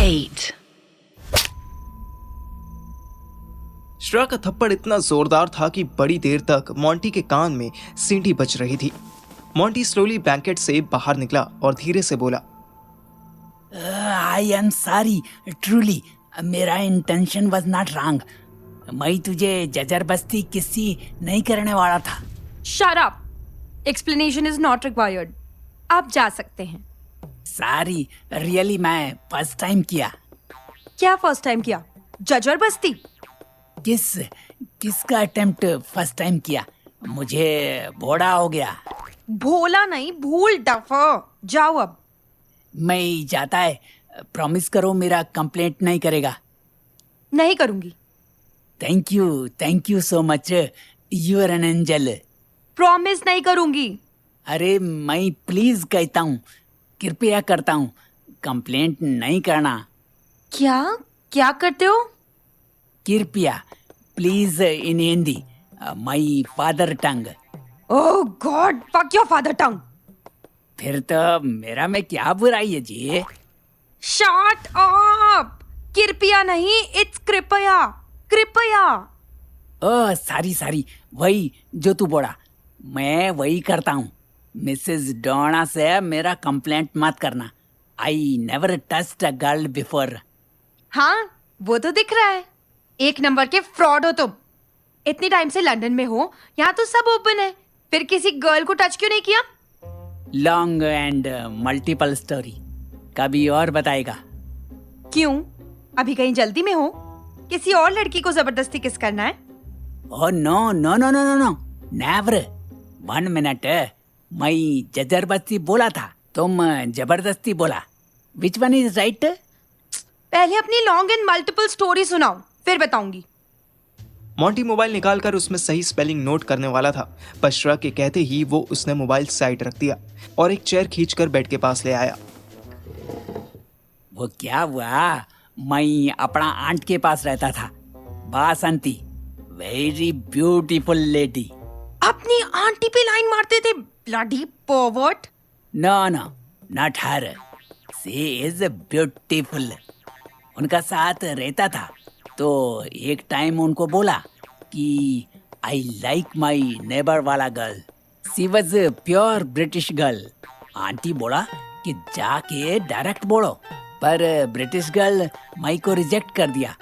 8. श्रेया का थप्पड़ इतना जोरदार था कि बड़ी देर तक मोंटी के कान में सींटी बज रही थी। मोंटी स्लोली ब्लैंकेट से बाहर निकला और धीरे से बोला, आई एम सॉरी ट्रूली, मेरा इंटेंशन वाज नॉट रॉन्ग। मैं तुझे जबरदस्ती किसी नहीं करने वाला था। Shut up. Explanation is not required. आप जा सकते हैं। सॉरी, रियली मैं फर्स्ट टाइम किया। क्या फर्स्ट टाइम किया? जबरदस्ती? किसका अटेम्प्ट फर्स्ट टाइम किया? मुझे बोड़ा हो गया। भोला नहीं, भूल डफा। जाओ अब। मैं जाता है, प्रॉमिस करो मेरा कंप्लेंट नहीं करेगा। नहीं करूंगी। Thank you so much, you are an angel. Promise नहीं करूंगी। अरे मैं प्लीज कहता हूँ, कृपया करता हूँ, कंप्लेंट नहीं करना। क्या करते हो? कृपया, please in Hindi, my father tongue. Oh God, fuck your father tongue. फिर तो मेरा में क्या बुराई है जी? Shut up. कृपया नहीं, इट्स कृपया। कृपया। ओह सारी, वही जो तू बोला, मैं वही करता हूँ। मिसेस डोना से मेरा कंप्लेंट मत करना। I never touched a girl before. हाँ, वो तो दिख रहा है। एक नंबर के फ्रॉड हो तुम। इतनी टाइम से लंदन में हो, यहाँ तो सब ओपन है, फिर किसी गर्ल को टच क्यों नहीं किया? लॉन्ग एंड मल्टीपल स्टोरी, कभी और बताएगा। क्यों? अभी कहीं जल्दी में हो? किसी और लड़की को जबरदस्ती किस करना है? Oh no, never. 1 मिनट, मैं जबरदस्ती बोला था, तुम जबरदस्ती बोला। Which one is right? पहले अपनी लॉन्ग एंड मल्टीपल स्टोरी सुनाओ, फिर बताऊंगी। मोंटी मोबाइल निकालकर उसमें सही स्पेलिंग नोट करने वाला था, पर श्रेया के कहते ही वो उसने मोबाइल साइड रख दिया और एक चेयर खींचकर बेड के पास ले आया। वो क्या हुआ, मैं अपना आंट के पास रहता था, बासंती, वेरी ब्यूटीफुल लेडी। अपनी आंटी पे लाइन मारते थे, bloody pervert. No, not her, she is beautiful. उनका साथ रहता था तो एक टाइम उनको बोला कि आई लाइक माई नेबर वाला girl. She was pure British girl. Aunty बोला कि जाके डायरेक्ट बोलो, पर ब्रिटिश गर्ल माई को रिजेक्ट कर दिया।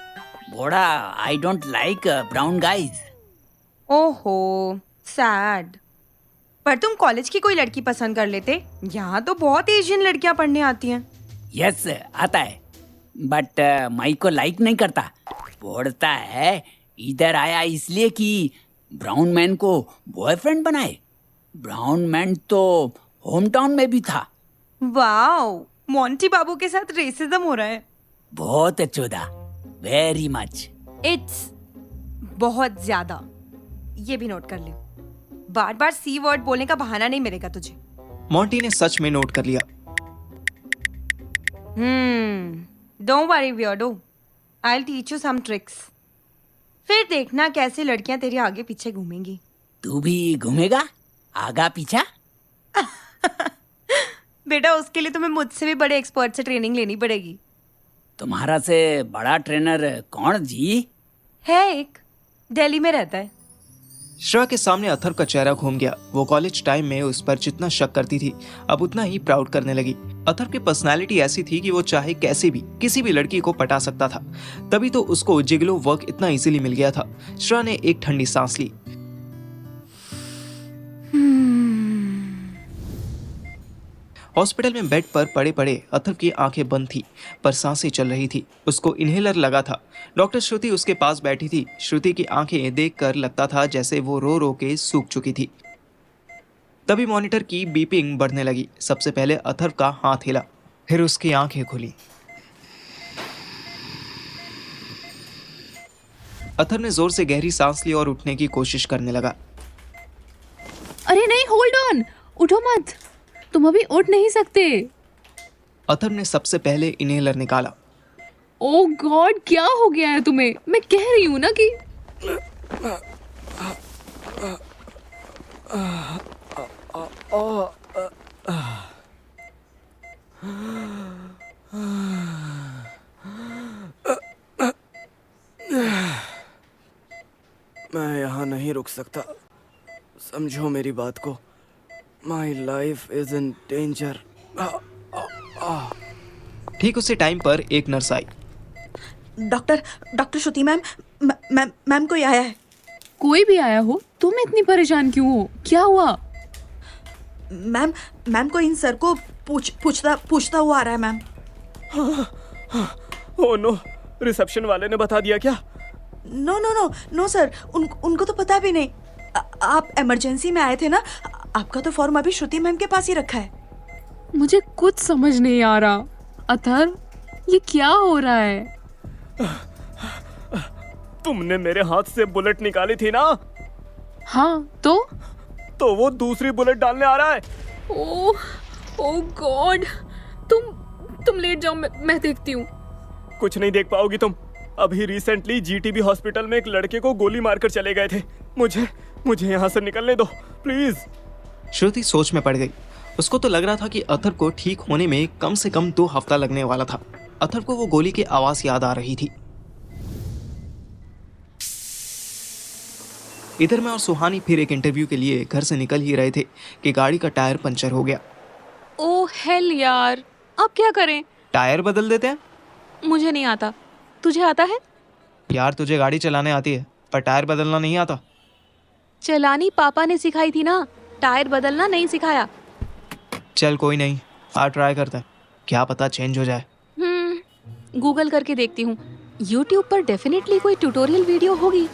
बोला I don't like brown guys. ओहो, सैड। पर तुम कॉलेज की कोई लड़की पसंद कर लेते। यहाँ तो बहुत एशियन लड़कियां पढ़ने आती हैं। यस, आता है, बट माई को लाइक नहीं करता। बोलता है इधर आया इसलिए कि ब्राउन मैन को बॉयफ्रेंड बनाए। ब्राउन मैन तो होम टाउन में भी था। वाओ, मोंटी बाबू के साथ रेसिज्म हो रहा है। बहुत चौधा, वेरी मच। इट्स बहुत ज्यादा। ये भी नोट कर ले। बार बार सी वर्ड बोलने का बहाना नहीं मिलेगा तुझे। मोंटी ने सच में नोट कर लिया। Don't worry weirdo, I will teach you some tricks. फिर देखना कैसे लड़कियां तेरे आगे पीछे घूमेंगी। तू भी घूमेगा आगा पीछा? बेटा, उसके लिए तुम्हें मुझसे भी बड़े एक्सपर्ट से ट्रेनिंग लेनी पड़ेगी। तुम्हारा से बड़ा ट्रेनर कौन जी? है एक, दिल्ली में रहता है। श्रेया के सामने अथर्व का चेहरा घूम गया। वो कॉलेज टाइम में उस पर जितना शक करती थी, अब उतना ही प्राउड करने लगी। अथर्व की पर्सनालिटी ऐसी थी कि वो चाहे कैसे भी किसी भी लड़की को पटा सकता था, तभी तो उसको जिगलो वर्क इतना इजीली मिल गया था। श्रेया ने एक ठंडी सांस ली। हॉस्पिटल में बेड पर पड़े पड़े अथर्व की आंखें बंद थी, पर सांसें चल रही थी। उसको इनहेलर लगा था। डॉक्टर श्रुति उसके पास बैठी थी। श्रुति की आंखें देखकर लगता था जैसे वो रो रो के सूख चुकी थी। तभी मॉनिटर की बीपिंग बढ़ने लगी। सबसे पहले अथर्व का हाथ हिला, फिर उसकी आंखें खुली। अथर्व ने जोर से गहरी सांस ली और उठने की कोशिश करने लगा। अरे नहीं, होल्ड ऑन, उठो मत, तुम अभी उठ नहीं सकते। अथर्व ने सबसे पहले इनहेलर निकाला। ओह गॉड, क्या हो गया है तुम्हें? मैं कह रही हूँ ना कि सकता। समझो मेरी बात को। My life is in danger. ठीक उसी टाइम पर एक नर्स आई। डॉक्टर श्रुति मैम, मैम कोई आया है। कोई भी आया हो, तुम इतनी परेशान क्यों हो? क्या हुआ? मैम को इन सर को पूछता हुआ आ रहा है मैम। ओह नो, रिसेप्शन वाले ने बता दिया क्या? नो सर, उनको तो पता भी नहीं। आप इमरजेंसी में आए थे ना, आपका तो फॉर्म अभी श्रुति मैम के पास ही रखा है। मुझे कुछ समझ नहीं आ रहा। अथर्व, ये क्या हो रहा है? तुमने मेरे हाथ से बुलेट निकाली थी ना, हाँ तो वो दूसरी बुलेट डालने आ रहा है। ओह गॉड, तुम लेट जाओ, मैं देखती हूँ। कुछ नहीं देख पाओगी तुम। अभी रिसेंटली जीटीबी हॉस्पिटल में एक लड़के को गोली मारकर चले गए थे। मुझे यहाँ से निकलने दो प्लीज। श्रुति सोच में पड़ गई। उसको तो लग रहा था कि अथर्व को ठीक होने में कम से कम 2 हफ्ता लगने वाला था। अथर्व को वो गोली की आवाज याद आ रही थी। इधर मैं और सुहानी फिर एक इंटरव्यू के लिए घर से निकल ही रहे थे कि गाड़ी का टायर पंचर हो गया। ओह हेल यार, अब क्या करें? टायर बदल देते हैं। मुझे नहीं आता, तुझे आता है? यार तुझे गाड़ी चलाने आती है पर टायर बदलना नहीं आता। चलानी पापा ने सिखाई थी ना, टायर बदलना नहीं सिखाया। चल कोई नहीं, आज ट्राई करते हैं, क्या पता चेंज हो जाए। गूगल करके देखती हूँ। यूट्यूब पर डेफिनेटली कोई ट्यूटोरियल वीडियो होगी।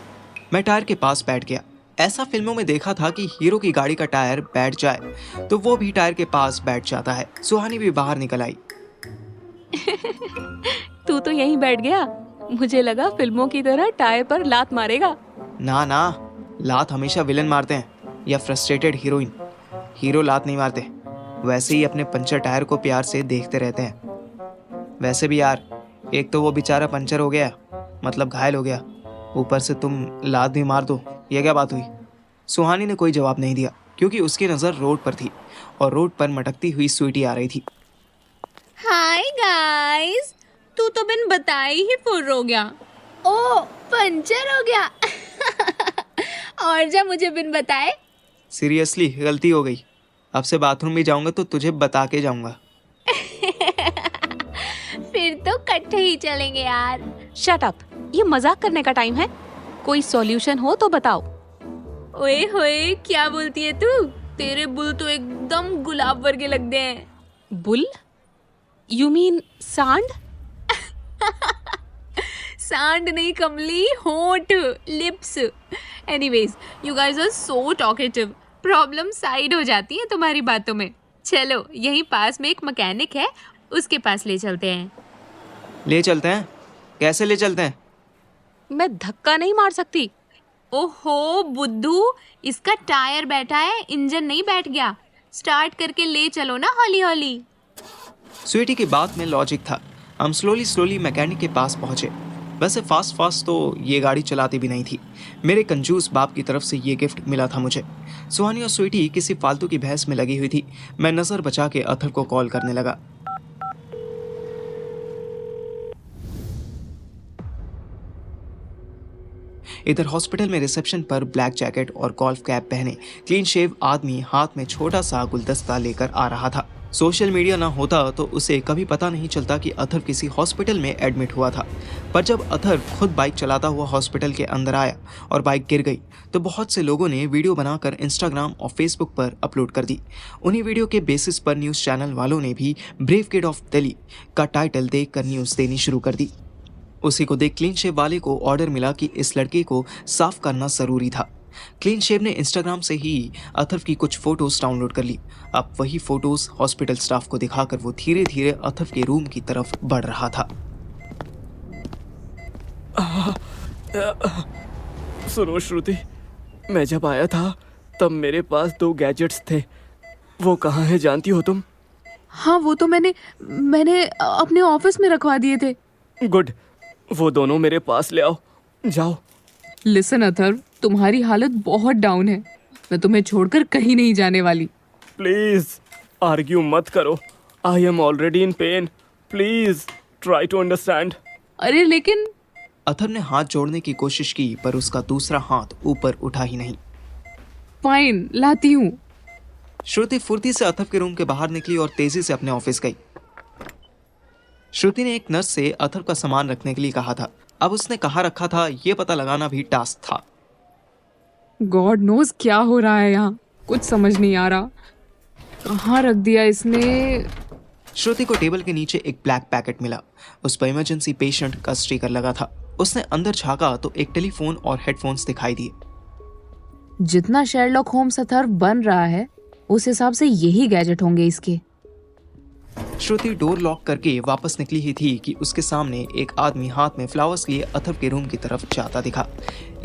मैं टायर के पास बैठ गया। ऐसा फिल्मों में देखा था कि हीरो की गाड़ी का टायर बैठ जाए तो वो भी टायर के पास बैठ जाता है। सुहानी भी बाहर निकल आई। तू तो यहीं बैठ गया, मुझे लगा फिल्मों की तरह टायर पर लात मारेगा। ना, लात हमेशा विलन मारते हैं या फ्रस्ट्रेटेड हीरोइन। हीरो लात नहीं मारते, वैसे ही अपने पंचर टायर को प्यार से देखते रहते हैं। वैसे भी यार, एक तो वो बेचारा पंचर हो गया, मतलब घायल हो गया, ऊपर से तुम लात भी मार दो, ये क्या बात हुई? सुहानी ने कोई जवाब नहीं दिया क्योंकि उसकी नज़र रोड पर थी और रोड पर मटकती हुई स्वीटी आ रही थी। हाय गाइस, तू तो बिन बताए ही फुर्र हो गया। ओ, पंचर हो गया। और जब मुझे बिन बताए। सीरियसली गलती हो गई। अब से बाथरूम भी जाऊंगा तो तुझे बता के जाऊंगा। फिर तो इकट्ठे ही चलेंगे यार। शट अप, ये मजाक करने का टाइम है। कोई सॉल्यूशन हो तो बताओ। ओए होए, क्या बोलती है तू? तेरे बुल तो एकदम गुलाब वर्गे लगते हैं। बुल? यू मीन सांड? सांड नहीं कमली, होंठ, lips. Anyways, you guys are so talkative. Problem side हो जाती है तुम्हारी बातों में। चलो, यहीं पास में एक मैकेनिक है, उसके पास ले चलते हैं। ले चलते हैं? कैसे ले चलते हैं? मैं धक्का नहीं मार सकती। ओहो बुद्धू, इसका टायर बैठा है, इंजन नहीं बैठ गया। स्टार्ट करके ले चलो ना हौली हौली। स्वीटी की बात में लॉजिक था। हम स्लोली मैकेनिक के पास पहुंचे। वैसे फास्ट तो ये गाड़ी चलाती भी नहीं थी। मेरे कंजूस बाप की तरफ से ये गिफ्ट मिला था मुझे। सुहानी और स्वीटी किसी फालतू की बहस में लगी हुई थी। मैं नज़र बचा के अथर्व को कॉल करने लगा। इधर हॉस्पिटल में रिसेप्शन पर ब्लैक जैकेट और गोल्फ कैप पहने क्लीन शेव आदमी हाथ में छोटा सा गुलदस्ता लेकर आ रहा था। सोशल मीडिया ना होता तो उसे कभी पता नहीं चलता कि अथर्व किसी हॉस्पिटल में एडमिट हुआ था। पर जब अथर्व खुद बाइक चलाता हुआ हॉस्पिटल के अंदर आया और बाइक गिर गई तो बहुत से लोगों ने वीडियो बनाकर इंस्टाग्राम और फेसबुक पर अपलोड कर दी। उन्हीं वीडियो के बेसिस पर न्यूज़ चैनल वालों ने भी ब्रेव किड ऑफ दिल्ली का टाइटल देखकर न्यूज़ देनी शुरू कर दी। उसी को देख क्लीन शेव वाले को ऑर्डर मिला कि इस लड़के को साफ करना ज़रूरी था। क्लीन शेव ने इंस्टाग्राम से ही अथर्व की कुछ फोटोज डाउनलोड कर ली। अब वही फोटोज हॉस्पिटल स्टाफ को दिखाकर वो धीरे धीरे अथर्व के रूम की तरफ बढ़ रहा था। सुनो श्रुति, मैं जब आया था तब मेरे पास 2 गैजेट्स थे। वो कहाँ है जानती हो तुम? हाँ, वो तो मैंने अपने ऑफिस में रखवा दिए थे। गुड, वो दोनों मेरे पास ले आओ। जाओ। लिसन अथर्व, तुम्हारी हालत बहुत डाउन है। मैं तुम्हें छोड़कर कहीं नहीं जाने वाली। प्लीज आर्ग्यू मत करो। I am already in pain. Please try to understand. अरे लेकिन अथर्व ने हाथ जोड़ने की कोशिश की पर उसका दूसरा हाथ ऊपर उठा ही नहीं। फाइन, लाती हूँ। श्रुति फुर्ती से अथर्व के रूम के बाहर निकली और तेजी से अपने ऑफिस गई। श्रुति ने एक नर्स से अथर्व का सामान रखने के लिए कहा था। अब उसने कहाँ रखा था ये पता लगाना भी टास्क था। गॉड नोज क्या हो रहा है यहाँ, कुछ समझ नहीं आ रहा। कहाँ रख दिया इसने? श्रुति को टेबल के नीचे एक ब्लैक पैकेट मिला। उस पर इमरजेंसी पेशेंट का स्टिकर लगा था। उसने अंदर झांका तो एक टेलीफोन और हेडफोन्स दिखाई दिए। जितना शेरलॉक होम्स अथर्व बन रहा है उस हिसाब से यही गैजेट होंगे इसके। श्रुति डोर लॉक करके वापस निकली ही थी कि उसके सामने एक आदमी हाथ में फ्लावर्स लिए अथर्व के रूम की तरफ जाता दिखा।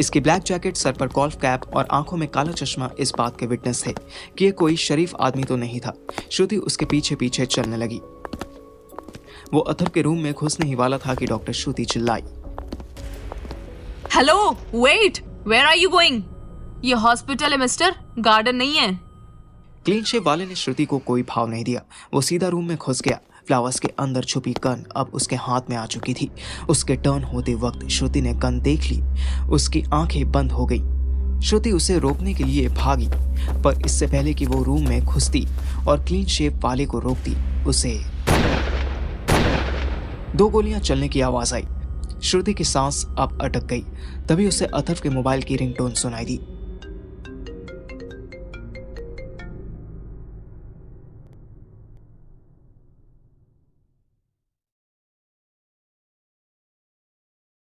इसकी ब्लैक जैकेट, सर पर गोल्फ कैप और आंखों में काला चश्मा इस बात के विटनेस थे कि ये कोई शरीफ आदमी तो नहीं था। श्रुति उसके पीछे पीछे चलने लगी। वो अथर्व के रूम में घुसने ही वाला था कि डॉक्टर श्रुति चिल्लाई, hello, wait, where are you going? ये हॉस्पिटल है मिस्टर, गार्डन नहीं है। क्लीन शेव वाले ने श्रुति को कोई भाव नहीं दिया। वो सीधा रूम में घुस गया। फ्लावर्स के अंदर छुपी गन अब उसके हाथ में आ चुकी थी। उसके टर्न होते वक्त श्रुति ने गन देख ली। उसकी आंखें बंद हो गई। श्रुति उसे रोकने के लिए भागी, पर इससे पहले कि वो रूम में घुसती और क्लीन शेव वाले को रोकती, उसे 2 गोलियां चलने की आवाज आई। श्रुति की सांस अब अटक गई। तभी उसे अथर्व के मोबाइल की रिंगटोन सुनाई दी।